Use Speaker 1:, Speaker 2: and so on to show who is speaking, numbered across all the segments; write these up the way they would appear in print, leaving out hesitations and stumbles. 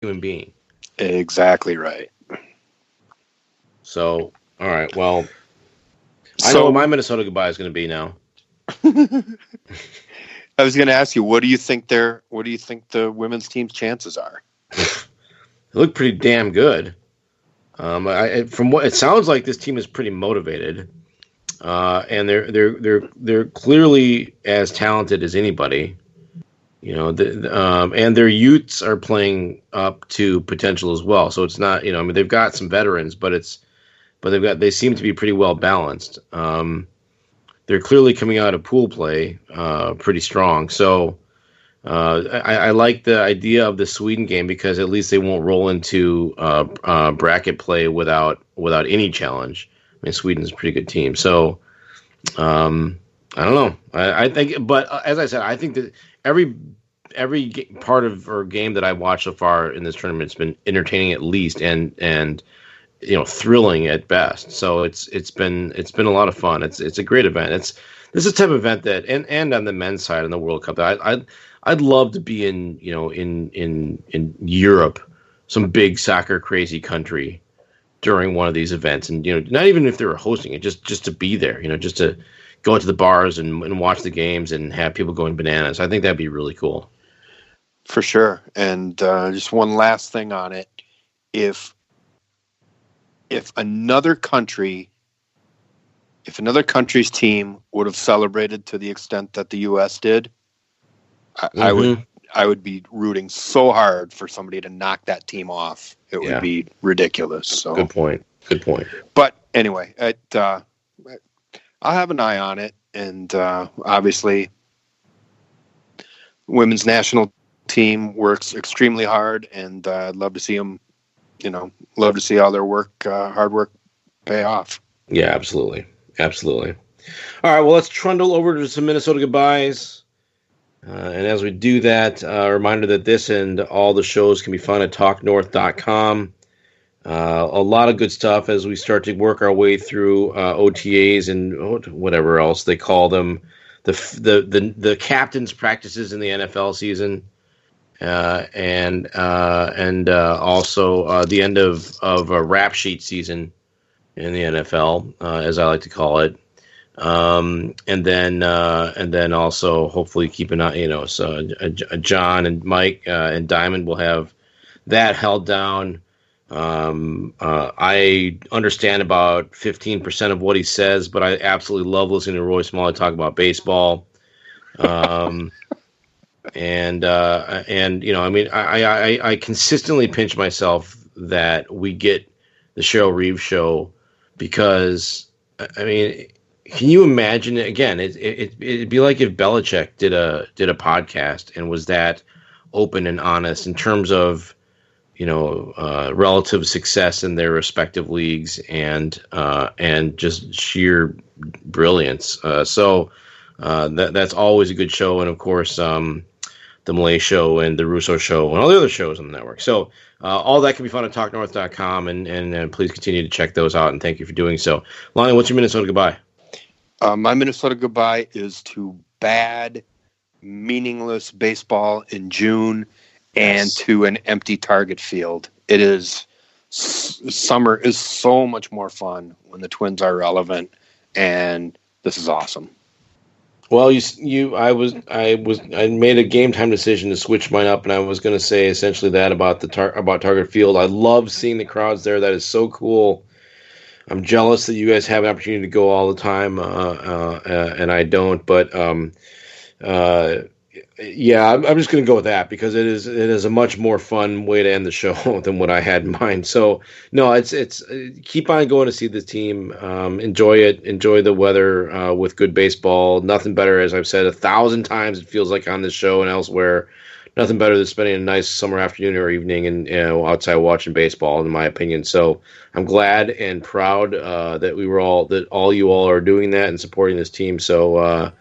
Speaker 1: human being.
Speaker 2: Exactly right.
Speaker 1: So, all right. Well, I know what my Minnesota goodbye is going to be now.
Speaker 2: I was going to ask you, what do you think the women's team's chances are?
Speaker 1: They look pretty damn good. From what it sounds like, this team is pretty motivated, and they're clearly as talented as anybody. You know, and their youths are playing up to potential as well. So it's not, I mean, they've got some veterans, but they seem to be pretty well balanced. They're clearly coming out of pool play pretty strong. So I like the idea of the Sweden game because at least they won't roll into bracket play without any challenge. I mean, Sweden's a pretty good team. So I don't know. I think, but as I said, I think that every part of or game that I've watched so far in this tournament has been entertaining at least and thrilling at best. So it's been a lot of fun. It's a great event. This is a type of event that and on the men's side in the World Cup that I'd love to be in Europe, some big soccer crazy country during one of these events, and not even if they were hosting it, just to be there, just to go into the bars and watch the games and have people going bananas. I think that'd be really cool.
Speaker 2: For sure. And just one last thing on it. If another country's team would have celebrated to the extent that the U.S. did, I would be rooting so hard for somebody to knock that team off. It would be ridiculous. So
Speaker 1: Good point.
Speaker 2: But anyway, I'll have an eye on it, and obviously, women's national team works extremely hard, and I'd love to see them. Love to see all their hard work pay off.
Speaker 1: Yeah, absolutely. All right, well, let's trundle over to some Minnesota goodbyes. And as we do that, a reminder that this and all the shows can be found at talknorth.com. A lot of good stuff as we start to work our way through OTAs and whatever else they call them, the captain's practices in the NFL season. And also the end of a rap sheet season in the NFL, as I like to call it, and then also hopefully keep an eye. So John and Mike and Diamond will have that held down. I understand about 15% of what he says, but I absolutely love listening to Roy Smalley talk about baseball. And I consistently pinch myself that we get the Cheryl Reeves show because, I mean, can you imagine it? Again, it'd be like if Belichick did a podcast and was that open and honest in terms of, relative success in their respective leagues and just sheer brilliance. So that's always a good show. And of course, the Malay Show and the Russo Show and all the other shows on the network. So all that can be found at talknorth.com, and please continue to check those out, and thank you for doing so. Lonnie, what's your Minnesota goodbye?
Speaker 2: My Minnesota goodbye is to bad, meaningless baseball in June and to an empty Target field. It is summer is so much more fun when the Twins are relevant, and this is awesome.
Speaker 1: Well, I made a game time decision to switch mine up, and I was going to say essentially that about about Target Field. I love seeing the crowds there. That is so cool. I'm jealous that you guys have an opportunity to go all the time, and I don't. But yeah, I'm just going to go with that because it is a much more fun way to end the show than what I had in mind. So no, it's keep on going to see this team. Enjoy it. Enjoy the weather with good baseball. Nothing better, as I've said 1,000 times, it feels like on this show and elsewhere. Nothing better than spending a nice summer afternoon or evening and outside watching baseball, in my opinion. So I'm glad and proud that all you all are doing that and supporting this team. So.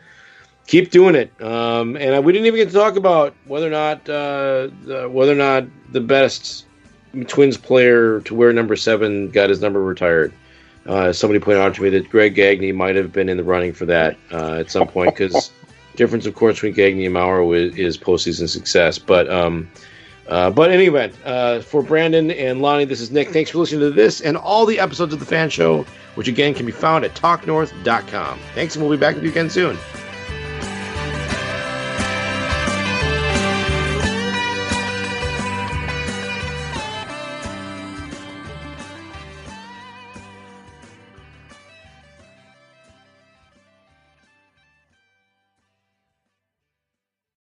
Speaker 1: Keep doing it, and we didn't even get to talk about whether or not the best Twins player to wear number 7 got his number retired. Somebody pointed out to me that Greg Gagne might have been in the running for that at some point because difference, of course, between Gagne and Maurer is postseason success. But But in any event, for Brandon and Lonnie, this is Nick. Thanks for listening to this and all the episodes of The Fan Show, which again can be found at talknorth.com. Thanks, and we'll be back with you again soon.